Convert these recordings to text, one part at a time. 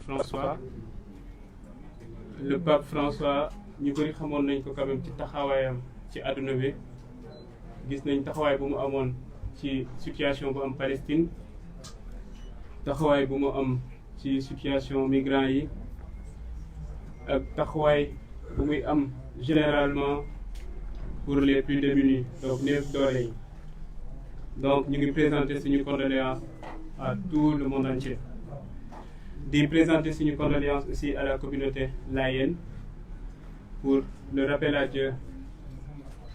François le pape François ñu bëri xamoon nañ ko quand même ci taxawaayam ci àdduna bi gis nañ taxawaay bu mu amoon ci situation bu am Palestine taxawaay bu mu am ci situation migrants yi ak taxawaay bu muy am généralement pour les plus démunis donc néew doole yi donc ñu ngi présenter suñu condoléances à tout le monde entier di présenter suñu condoléances aussi à la communauté layène pour le rappel à Dieu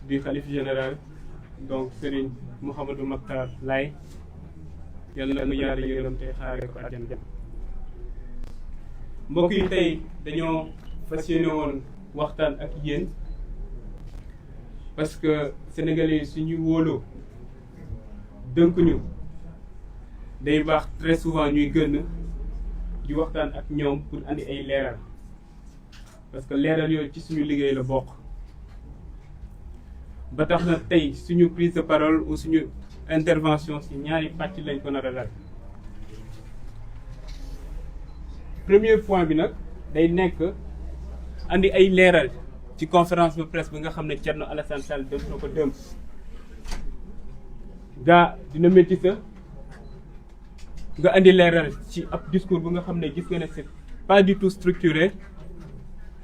du khalife général donc Serigne Mouhamadou Makhtar Laye yàlla na mu yàlla yërëm te xaare ko àjjana. mbokk yi tey dañoo fas yéene woon waxtaan ak yéen parce que sénégalais yi suñu wóoloo dënk ñu day baax très souvent ñuy gën di waxtaan ak ñoom pour andi ay leeral parce que leeral yooyu ci suñu liggéey la bokk ba tax na tey suñu prise de parole ou suñu intervention ci ñaari pàcc lañ ko nar a lal. premier point bi nag day nekk andi ay leeral ci conférence de presse bi nga xam ne Thierno Alassane Sall dem na ko dem gaa dina métti sa nga andi leeral ci ab discours bu nga xam ne gis nga ne c'est pas du tout structuré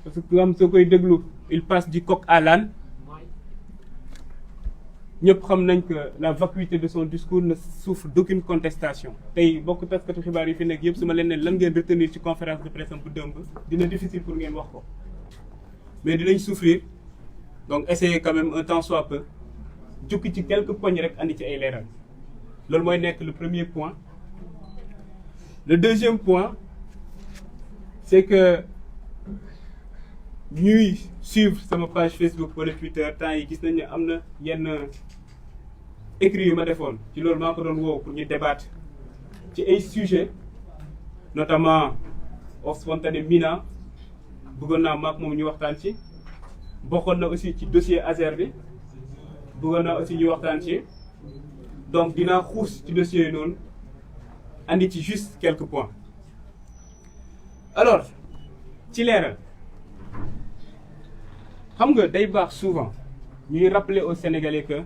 parce que am soo koy déglu il passe du coq à l'âne ñëpp xam nañ que la vacuité de son discours ne souffre d'aucune contestation. tey bokk taskatu xibaar yi fi nekk yëpp su ma leen ne lan ngeen retenir ci conférence de presse bu dëmb dina difficile pour ngeen wax ko mais dinañ souffrir donc essayer quand même un temps soit peu jukki ci quelques points rek andi ci ay leeral loolu mooy nekk le premier point. Le deuxième point c'est que ñuy suivre sama page Facebook wala Twitter temps yi gis nañ ne am na yenn écrits yu ma defoon ci loolu maa ko doon woow pour ñu débattre ci ay sujets notamment au spontané Mina bëggoon naa maak moom ñu waxtaan ci bokkoon na aussi ci dossier Azer bi bëggoon naa aussi ñu waxtaan ci donc dinaa xuus ci dossier yi noonu andi ci juste quelques points. alors ci leeral xam nga day baax souvent ñuy rappeler aux Sénégalais que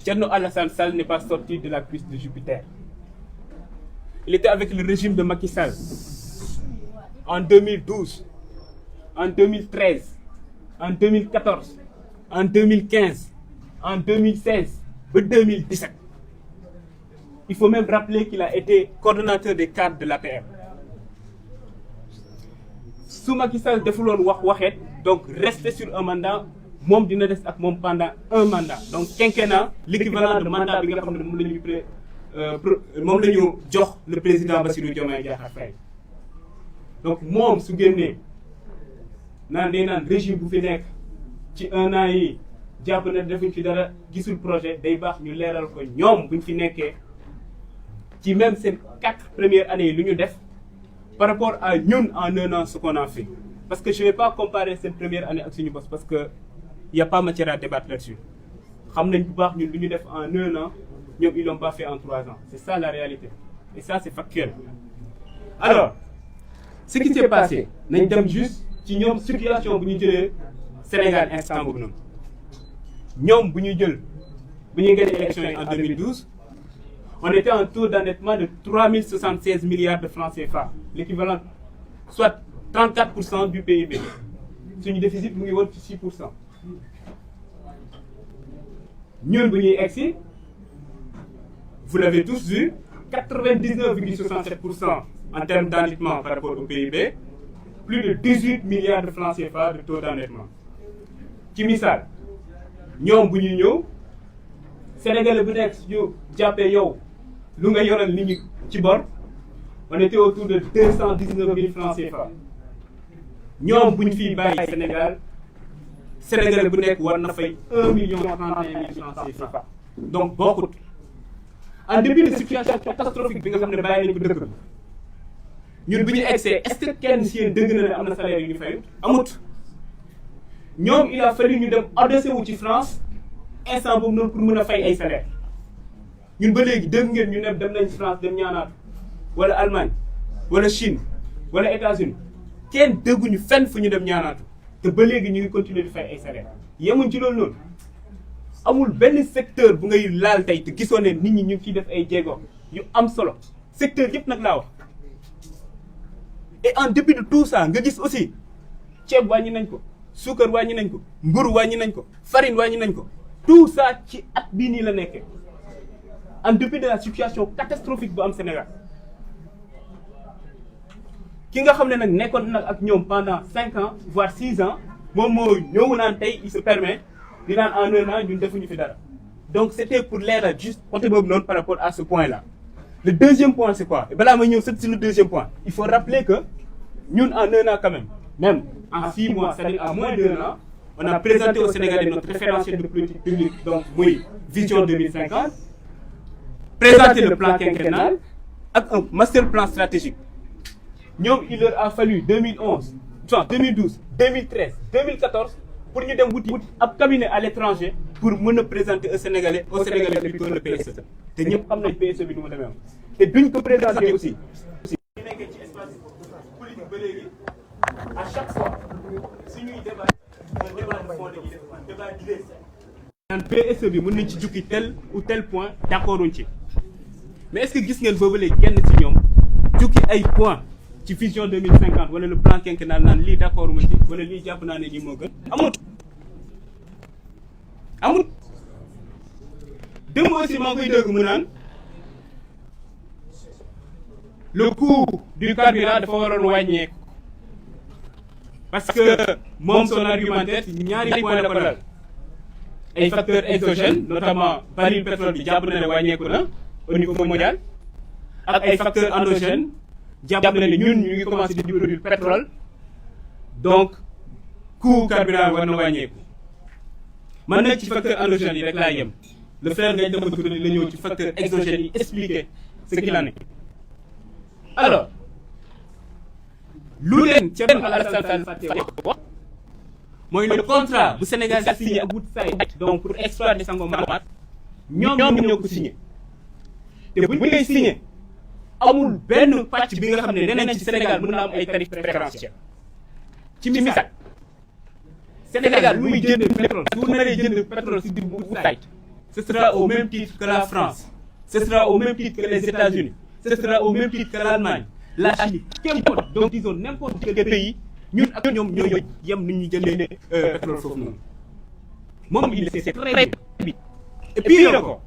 Thierno Alassane Sall n'est pas sorti de la cuisse de Jupiter. Il était avec le régime de Macky Sall en 2012, en 2013, en 2014, en 2015, en 2016 ba 2017. Il faut même rappeler qu'il a été coordonnateur des cadres de l'APR. su Macky Sall defuloon waxeet donc rester sur un mandat moom dina des ak moom pendant un mandat donc quinquennat l'équivalent de mandat bi nga xam ne moom la ñu jox le président Bassirou Diomaye Diakhar Faye. donc moom su génnee naan day naan régime bu fi nekk ci un an yi jàpp na defuñ fi dara gisul projet day baax ñu leeral ko ñoom buñ fi nekkee ci même seen 4 premières années yi lu ñu def par rapport à ñun en un an ce qu'on a fait. Parce que je ne vais pas comparer cette première année avec suñu boss parce que il n'y a pas matière à débattre là-dessus. Xam nañ bu baax ñun lu ñu def en un an ñoom ils l'ont pas fait en 3 ans. C'est ça la réalité. Et ça c'est factuel. Alors ce qui s'est passé nañ dem juste ci ñoom situation bu ñu jëlee Sénégal instant boobu noonu ñoom bu ñuy gagné élection yi en 2012 on était en taux d'endettement de 3076 milliards de francs CFA, l'équivalent soit 34% du PIB. Suñu déficit mu ngi woon ci 6%. ñun bu ñuy egsi vous l'avez tous vu 99,67% en termes d'endettement par rapport au PIB, plus de 18 milliards de francs CFA de taux d'endettement. ci misaal ñoom bu ñuy ñëw Sénégalais bu nekk ñu jàppee yow lu nga yoral nit ñi ci bor on était autour de 219 000 francs CFA. ñoom bu ñu fiy bàyyi Sénégalais bu nekk war na fay 1 31 000 francs CFA. donc bokkut en début de situation catastrophique bi nga xam ne bàyyi nañu ko dëkk bi ñun bu ñu egsee est-ce que kenn si yéen dëgg na ne am na salaire yu ñu fayut amut. ñoom il a fallu ñu dem adossé wu ci France instant boobu noonu pour mën a fay ay salaire ñun ba léegi dégg ngeen ñu ne dem nañ France dem ñaanaat wala Allemagne wala Chine wala États-Unis kenn dégguñu fenn fu ñu dem ñaanaatu te ba léegi ñu ngi continuer di fay ay salaire yemuñ ci loolu noonu amul benn secteur bu ngay laal tey te gisoo ne nit ñi ñu ngi ciy def ay jéego yu am solo secteur yëpp nag laa wax. et en dépit de tout ça nga gis aussi ceeb wàññi nañ ko suukar wàññi nañ ko mburu wàññi nañ ko farine wàññi nañ ko tout ça ci at bii nii la nekkee en dépit de la situation catastrophique bu am Sénégal ki nga xam ne nag nekkoon nag ak ñoom pendant 5 ans voire 6 ans moom moo ñëw naan tey il se permet di naan en 1 an ñun defuñu fi dara donc c'était pour leeral juste côté boobu noonu par rapport à ce point là. Le deuxième point c'est quoi? Et balaa may ñëw c'est le deuxième point. Il faut rappeler que ñun en 1 an quand même en 6 mois, c'est-à-dire à moins d'1 an, on a présenté au Sénégalais notre référentiel de politique publique, donc muy vision 2050, présenté le plan quinquennal ak un master plan stratégique. ñoom il leur a fallu 2011, 2012, 2013, 2014 pour ñu dem wuti ab cabinet à l'étranger pour mën a présenter au Sénégalais plutôt le PSE. te ñëpp xam nañ PSE bi nu mu demee woon te duñ ko présenter aussi. ñu nekkee ci espace politique ba léegi à chaque fois suñuy débat de fond dañuy def débat d'idées. naan PSE bi mën nañ ci jukki tel ou tel point d'accorduñ ci mais est-ce que gis ngeen boobu léegi kenn ci ñoom jukki ay points ci vision 2050 wala le plan quinquennal naan lii d'accorduma ci wala lii jàpp naa ne lii moo gën amut. démb aussi maa ngi koy dégg mu naan le coût du carburant dafa waroon wàññeeku parce que moom son argumentaire ci ñaari point la ko dal ay facteurs exogènes notamment baril pétrole bi jàpp na ne wàññeeku na au niveau mondial ak ay facteurs endogènes jàpp na ne ñun ñu ngi commencé di produire pétrole donc coût carburant war na wàññeeku man nag ci facteurs endogènes yi rek laa yem. Le frère Ngagne Demba Touré la ñëw ci facteur exogène yi expliquer ce qu'il en est. Alors lu leen Thierno Alassane Sall fàtte wax mooy le contrat bu Sénégal a signé ak Woodside donc pour exploiter Sangomar ñoom ñoo ko signé te bu ñu koy signé amul benn pàcc bi nga xam ne nee nañ ci Sénégal mën na am ay tarifs préférentiels ci misaal Sénégal lu muy jënd pétrole su naree jënd pétrole si biir Woodside ce sera au même titre que la France, ce sera au même titre que les États-Unis, ce sera au même titre que l'Allemagne, la Chine, qu'importe. Donc disons n'importe quel pays, ñun ak ñoom ñoo yem ni ñuy jëndee pétrole foofu noonu. moom il sait très bien. Et puis encore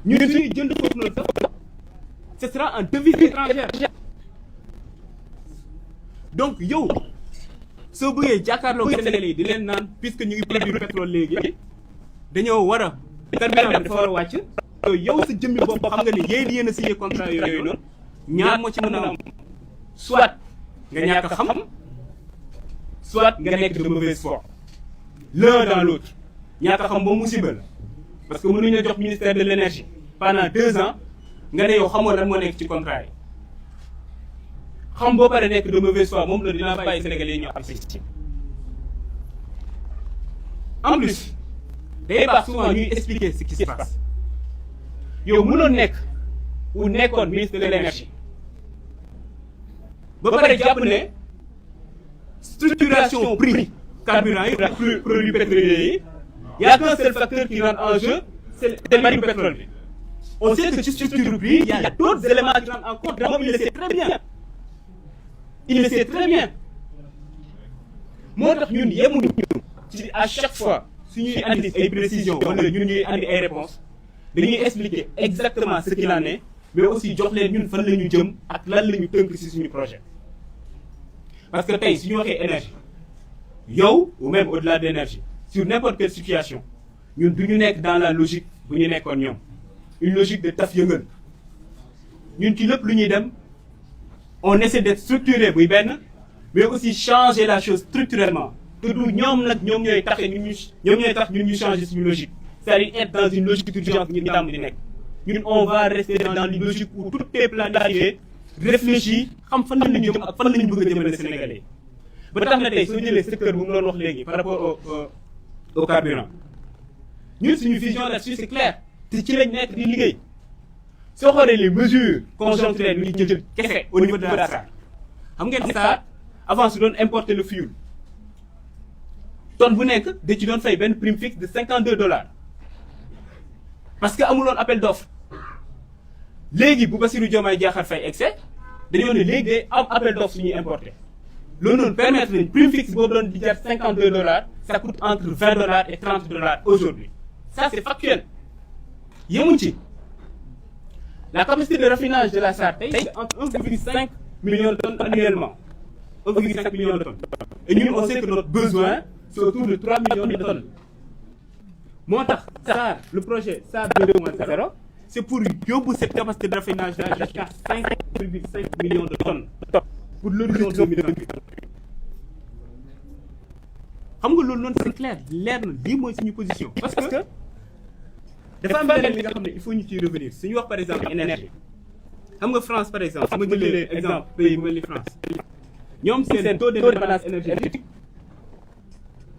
ñun suñuy jënd foofu noonu sax ce sera en devise étrangère. donc yow soo bëggee jàkkaarloog Sénégalais yi di leen naan puisque ñu ngi produire pétrole léegi dañoo war a. carburant dafa war a wàcc yow sa jëmmi bopp xam nga ne yéen a signé contrat yooyu noonu ñaar moo ci mën a am soit nga ñàkk a xam soit nga nekk de mauvaise foi l'un dans l'autre ñàkk a xam ba musiba la parce que mënuñu la jox ministère de l'énergie pendant 2 ans nga ne yow xamoo lan moo nekk ci contrat yi xam boo pare nekk de mauvaise foi moom la dinaa bàyyi Sénégalais yi ñu apprécier en plus day baax souvent ñuy expliquer ce qui se passe yow mënoon nekk ou nekkoon ministre de l'énergie ba pare jàpp ne structuration prix carburant yi ak produits pétroliers yi y a qu'un seul facteur qui rentre en jeu c'est le prix du pétrole bi on sait que ci structure prix il y a d'autres éléments qui rentrent en compte moom il le sait très bien moo tax ñun yemuñu ci à chaque fois su ñuy andi ay précisions wala ñun ñuy andi ay réponses dañuy expliquer exactement ce qu'il en est mais aussi jox leen ñun fan la ñu jëm ak lan la ñu tënk ci suñu projet. parce que tey su ñu waxee énergie yow ou même au-delà d'énergie sur n'importe quelle situation ñun du ñu nekk dans la logique bu ñu nekkoon ñoom une logique de taf yëngal ñun ci lépp lu ñuy dem on essaie d'être structuré buy benn mais aussi changer la chose structurellement. te du ñoom nag ñoom ñooy tax ñun ñu changer suñu logique c'est-à-dire être dans une logique d'urgence ñun ñu tàmm di nekk ñun on va rester dans une logique où tout est planifié réfléchi xam fan la ñu jëm ak fan la ñu bëgg a jëmale Sénégalais ba tax na tey soo jëlee secteur bu mu doon wax léegi par rapport au carburant ñun suñu vision là-dessus c'est clair te ci lañ nekk di liggéey soo xoolee les mesures conjoncturelles yu ñu jël kese au niveau de la SAR xam ngeen SAR avant su doon importer le fioul tonne bu nekk da ci doon fay benn prime fixe de $52 parce que amuloon appel d'offre léegi bu Bassirou Diomaye Diakhar Faye excès dañoo ne léegi day am appel d'offre su ñuy importer loolu noonu permettre nañ prime fixe boobu doon di jar $52 ça coûte entre $20 et $30 aujourd'hui ça c'est factuel yemuñ ci la capacité de raffinage de la SAR tey c'est entre 1,5 million de tonnes annuellement 1,5 million de tonnes et ñun on sait que notre besoin c'est autour de 3 millions de tonnes moo tax SAR le projet SAR 2.0 c'est pour yóbbu cette capacité de raffinage là jusqu'à 5,5 millions de tonnes pour l'horizon 2028 xam nga loolu noonu c'est clair leer na lii mooy suñu position parce que dafa am beneen li nga xam ne il faut ñu ciy revenir suñu wax par exemple énergie xam nga France par exemple su ma jëlee exemple pays bu mel ni France ñoom seen taux de dépendance énergétique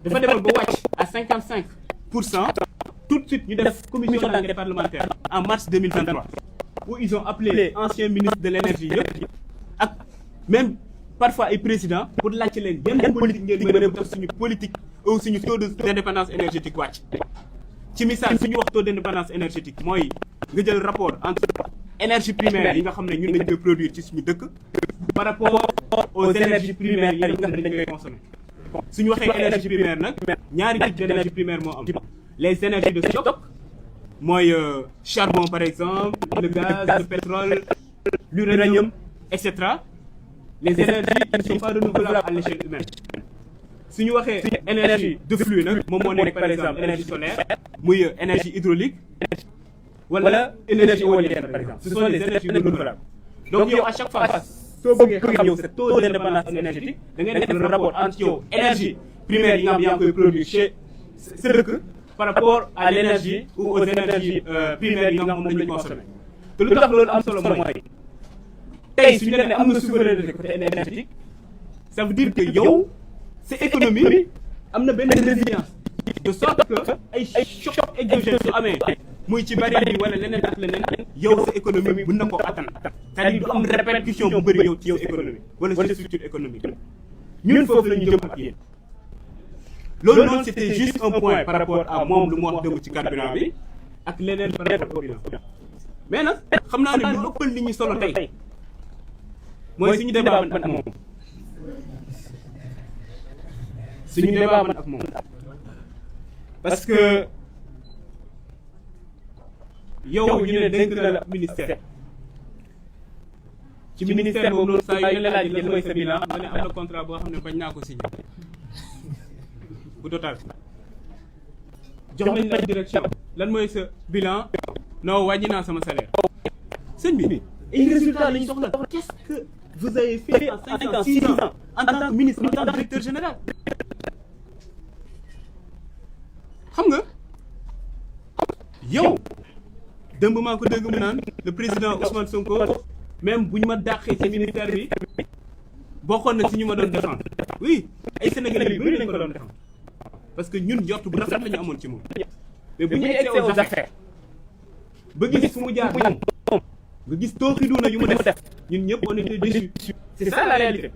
dafa demoon ba wàcc à 55%. Tout de suite ñu def commission d'enquête parlementaire en mars 2023 où ils ont appelé anciens ministres de l'énergie yëpp ak même parfois ay présidents pour laajte leen yan politique ngeen mën a def suñu politique ou suñu taux d'indépendance énergétique wàcc ci misaal suñu wax taux d'indépendance énergétique mooy nga jël rapport entre énergie primaire yi nga xam ne ñun dañ koy produire ci suñu dëkk par rapport aux énergies primaires yi nga xam ne dañ koy consommer suñu waxee énergie primaire nag ñaari type d'énergie primaire moo am les énergies de stock mooy charbon par exemple le gaz le pétrole l'uranium etc. les énergies qui ne sont pas renouvelables à l'échelle humaine suñu waxee énergie de flux nag moom moo nekk par exemple énergie solaire muy énergie hydraulique wala énergie éolienne par exemple ce sont les énergies renouvelables donc yow à chaque fois soo bëggee xam yow sa taux d'indépendance énergétique da ngay def le rapport entre yow énergie primaire yi nga xam yaa ngi koy produire chez sa dëkk par rapport à l'énergie ou aux énergies primaires yi nga xam moom la ñu consommé te lu tax loolu am solo mooy tey suñu leen ne am na souveraineté côté énergétique ça veut dire que yow sa économie am na benn résilience de sorte que ay choc exogène su amee muy ci baril bi wala leneen ak leneen yow sa économie mën na koo attan c'est-à-dire du am répercussion bu bëri yow ci yow économie wala sa structure économique ñun foofu la ñu jëm ak yéen loolu noonu c'était juste un point par rapport à moom lu mu wax dëgg ci carburant bi ak leneen par rapport au bilan mais nag xam naa ne lu ëppal nit ñi solo tey mooy suñu débat man ak moom suñu débat man ak moom parce que yow ñu ne dénk na la ministère ci ministère boobu noonu saa yu la laaj lan mooy sa bilan nga ne am na contrat boo xam ne bañ naa ko signé bu total jox nañ la direction lan mooy sa bilan non wàññi naa sama salaire sëñ bi ay résultats la ñu soxla qu'est-ce que vous avez fait en 5 ans 6 ans en tant que ministre en tant que directeur général xam nga yow dëmb maa ko dégg mu naan le président Ousmane Sonko même bu ñu ma dàqee ci ministère bi bokkoon na si ñu ma doon défendre oui ay Sénégalais yu bëri lañ ko doon défendre parce que ñun njort bu rafet la ñu amoon ci moom mais bu ñu egsee aux affaires ba gis fu mu jaar moom nga gis tooxiduuna yu mu def ñun ñëpp on était déçus c'est ça la réalité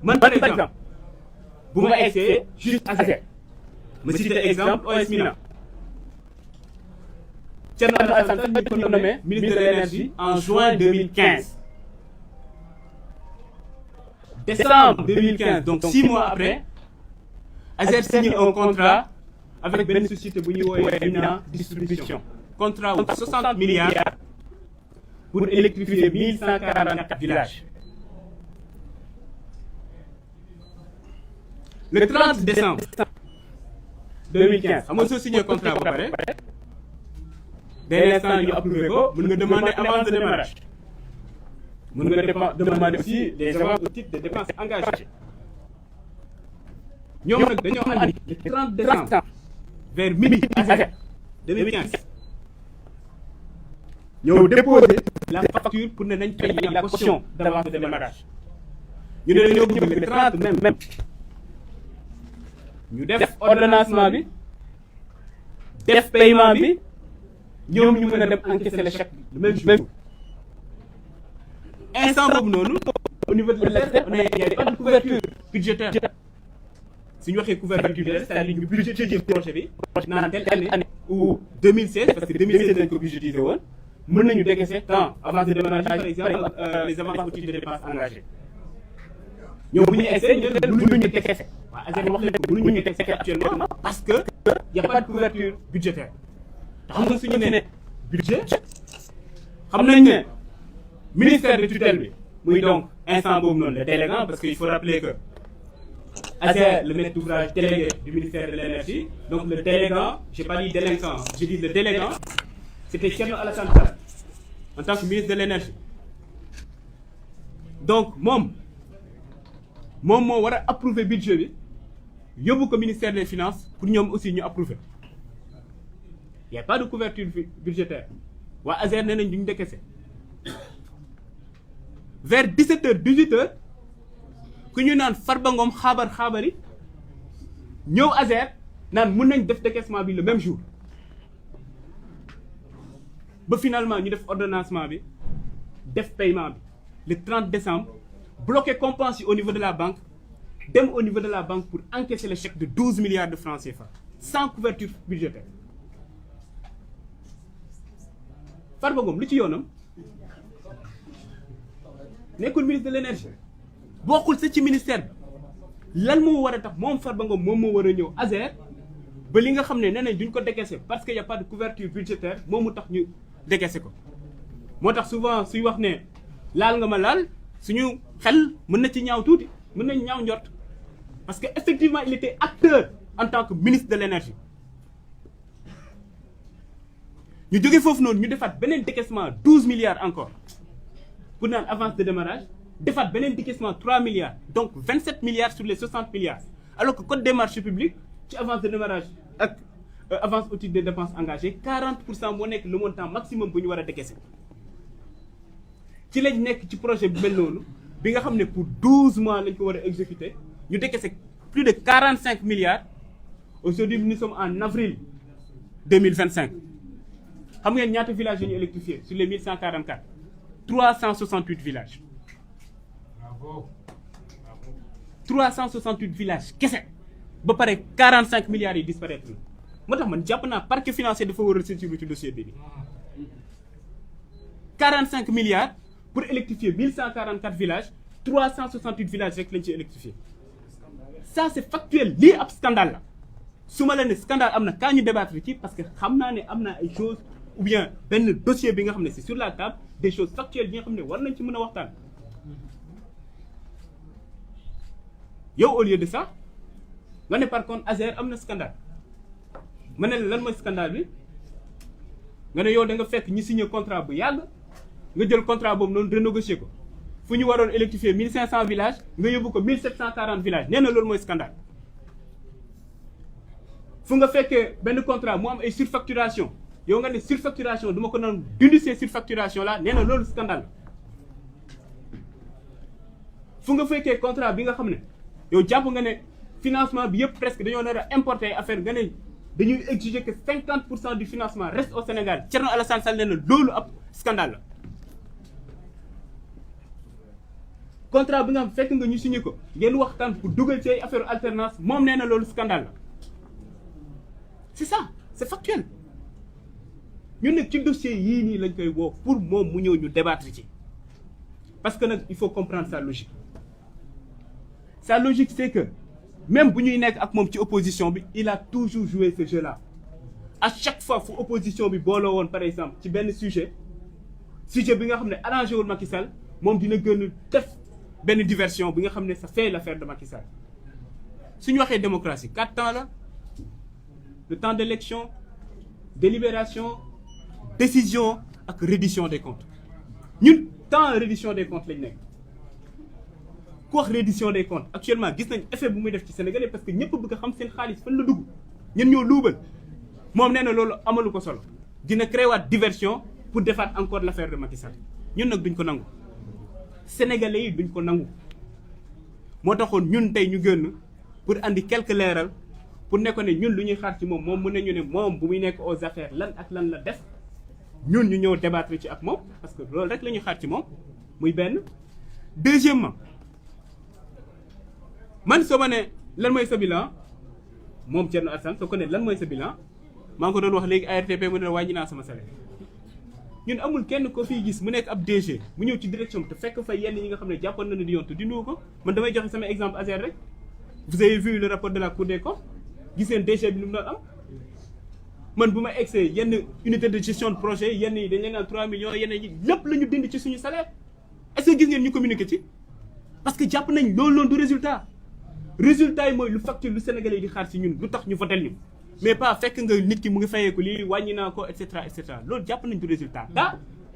man par exemple bu ma egsee juste assez ma cité exemple OS Mina Thierno Alassane Sall ñu ko nommé ministre de l'énergie en juin 2015 décembre 2015 donc 6 mois après ASER signe un contrat avec benn société bu ñuy woowee Mina distribution contrat wu 60 milliards pour électrifier 1144 villages le 30 décembre 2015 xam nga soo signé contrat ba pare dès l'instant ñu approuvé ko mën nga demander avance de démarrage mën nga demander aussi des avances au titre de dépenses engagées ñoom nag dañoo andi le 30 décembre vers midi ASER 2015 ñoo déposer la facture pour ne nañ fay la caution d'avance de démarrage ñu ne dañoo bëgg le 30 même ñu def ordonnancement bi def paiement bi ñoom ñu mën a dem encaisser le chèque le même jour. Instant boobu noonu au niveau de l'État on a pas de couverture budgétaire. Si ñu waxee couverture budgétaire c'est-à-dire ñu budgétiser projet bi naan telle année ou 2016 parce que 2016 dañ ko budgétiser woon mën nañu décaisser tant avance de démarrage par exemple les avances au titre de dépenses engagées. ñoom bu ñuy essayé ñu ne mënuñu décaisser waaw ASER wax leen ko mënuñu décaisser actuellement parce que y a pas de couverture budgétaire. te xam nga suñu ne budget xam nañ ne ministère de tutelle bi muy donc instant boobu noonu le délégant parce que il faut rappeler que ASER le maître d'ouvrage délégué du ministère de l'énergie donc le délégant j'ai pas dit délinquant j'ai dit le délégant c'était Thierno Alassane Sall en tant que ministre de l'énergie donc moom moo war a approuver budget bi yóbbu ko ministère des finances pour ñoom aussi ñu approuver y a pas de couverture budgétaire waa ASER nee nañ duñu décaisser vers 17h 18h ku ñu naan Farba Ngom xaabari ñëw ASER naan mun nañ def décaissement bi le même jour ba finalement ñu def ordonnancement bi def paiement bi le 30 décembre bloqué compense yi au niveau de la banque dem au niveau de la banque pour encaisser le chèque de 12 milliards de francs CFA sans couverture budgétaire Farba Ngom lu ci yoonam nekkul ministre de l'énergie bokkul sa ci ministère bi lan moo war a tax moom Farba Ngom moom moo war a ñëw ASER ba li nga xam ne nee nañ duñ ko décaisser parce que y a pas de couverture budgétaire moom mu tax ñu décaisser ko moo tax souvent suy wax ne laal nga ma laal suñu xel mën na ci ñaaw tuuti mën nañ ñaaw njort parce que effectivement il était acteur en tant que ministre de l'énergie ñu jógee foofu noonu ñu defaat beneen décaissement 12 milliards encore pour naan avance de démarrage defaat beneen décaissement 3 milliards donc 27 milliards sur les 60 milliards alors que code des marchés publics ci avance de démarrage ak avance au titre des dépenses engagées 40% moo nekk le montant maximum bu ñu war a décaisser ci lañ nekk ci projet bi mel noonu bi nga xam ne pour 12 mois lañ ko war a exécuter ñu décaisser plus de 45 milliards aujourd'hui nous sommes en avril 2025 xam ngeen ñaata villages yi ñu électrifié sur les 1144 368 villages. Bravo. 368 villages kese ba pare 45 milliards yi disparaître na moo tax man jàpp naa parquet financier dafa war a saisir ci dossier bi 45 milliards pour électrifier 1144 villages 368 villages rek lañ ci électrifié ça c'est factuel lii ab scandale la su ma la ne scandale am na kaa ñu débattre ci parce que xam naa ne am na ay choses ou bien benn dossier bi nga xam ne c'est sur la table des choses factuelles yi nga xam ne war nañ ci mën a waxtaan yow au lieu de ça nga ne par contre ASER am na scandale ma ne la lan mooy scandale bi nga ne yow da nga fekk ñi signé contrat bu yàgg nga jël contrat boobu noonu renégocier ko fu ñu waroon électrifier 1500 villages nga yóbbu ko 1740 villages nee na loolu mooy scandale fu nga fekkee benn contrat mu am ay surfacturation yow nga ne surfacturation du ma ko noonu dindi ces surfacturation là nee na loolu scandale fu nga fekkee contrat bi nga xam ne yow jàpp nga ne financement bi yëpp presque dañoo nar a importer affaire nga ne dañuy exiger que 50% du financement reste au Sénégal Thierno Alassane Sall nee na loolu ab scandale la contrat bi nga xam fekk nga ñu signé ko ngeen waxtaan pour dugal ci ay affaire alternance moom nee na loolu scandale la c'est ça c'est factuel ñun nag ci dossier yii nii lañ koy woo pour moom mu ñëw ñu débattre ci parce que nag il faut comprendre sa logique c'est que même bu ñuy nekk ak moom ci opposition bi il a toujours joué ce jeu-là à chaque fois fu opposition bi booloo woon par exemple ci benn sujet bi nga xam ne arrangé wul Macky Sall moom dina gën a def benn diversion bi nga xam ne ça fait l'affaire de Macky Sall suñu waxee démocratie 4 temps la le temps d'élection délibération décision ak reddition des comptes ñun temps reddition des comptes lañ nekk ku wax reddition des comptes actuellement gis nañ effet bu muy def ci Sénégalais parce que ñëpp bëgg a xam seen xaalis fan la dugg ñun ñoo luubal moom nee na loolu amalu ko solo dina créer waat diversion pour defaat encore l'affaire de Macky Sall ñun nag duñ ko nangu Sénégalais yi duñ ko nangu moo taxoon ñun tey ñu gën pour andi quelques leeral pour ne ko ne ñun lu ñuy xaar ci moom mu ne ñu ne moom bu muy nekk aux affaires lan ak lan la def ñun ñu ñëw débattre ci ak moom parce que loolu rek la ñu xaar ci moom muy benn. Deuxièmement man soo ma ne lan mooy sa bilan moom Thierno Alassane soo ko ne lan mooy sa bilan maa ngi ko doon wax léegi ARTP mu ne wàññi naa sama salaire ñun amul kenn ko fiy gis mu nekk ab DG mu ñëw ci direction te fekk fa yenn yi nga xam ne jàppoon na ne di yoon te dindiwu ko man damay joxe sama exemple ASER rek vous avez vu le rapport de la Cour des comptes gis ngeen DG bi lu mu doon am man bu ma egsee yenn unité de gestion de projet yenn yi dañ leen naan 3 millions yenn yi lépp la ñu dindi ci suñu salaire est-ce que gis ngeen ñu communiqué ci parce que jàpp nañ loolu noonu du résultat yi mooy lu facture lu Sénégalais yi di xaar ci ñun lu tax ñu votel ñu mais pas fekk nga nit ki mu ngi fayeeku lii wàññi naa ko et cetera loolu jàpp nañ du résultat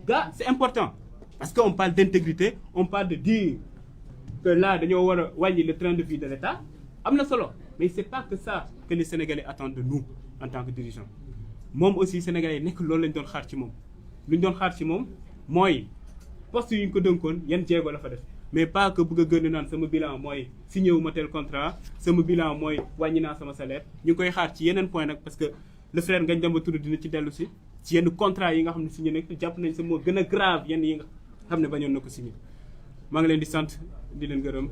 gars c'est important parce que on parle d'intégrité on parle de dire que là dañoo war a wàññi le train de vie de l'État am na solo mais c'est pas que ça que les Sénégalais attendent de nous en tant que dirigeants moom aussi Sénégalais yi nekk loolu lañ doon xaar ci moom lu ñu doon xaar ci moom mooy poste yu ñu ko dënkoon yan jéego la fa def mais pas que bëgg a gën naan sama bilan mooy signé wu ma tel contrat sama bilan mooy wàññi naa sama salaire ñu ngi koy xaar ci yeneen point nag parce que le frère Ngagne Demba Touré dina ci dellu si ci yenn contrat yi nga xam ne signé nekk jàpp nañ sa moo gën a grave yenn yi nga xam ne bañoon na ko signé maa ngi leen di sant di leen gërëm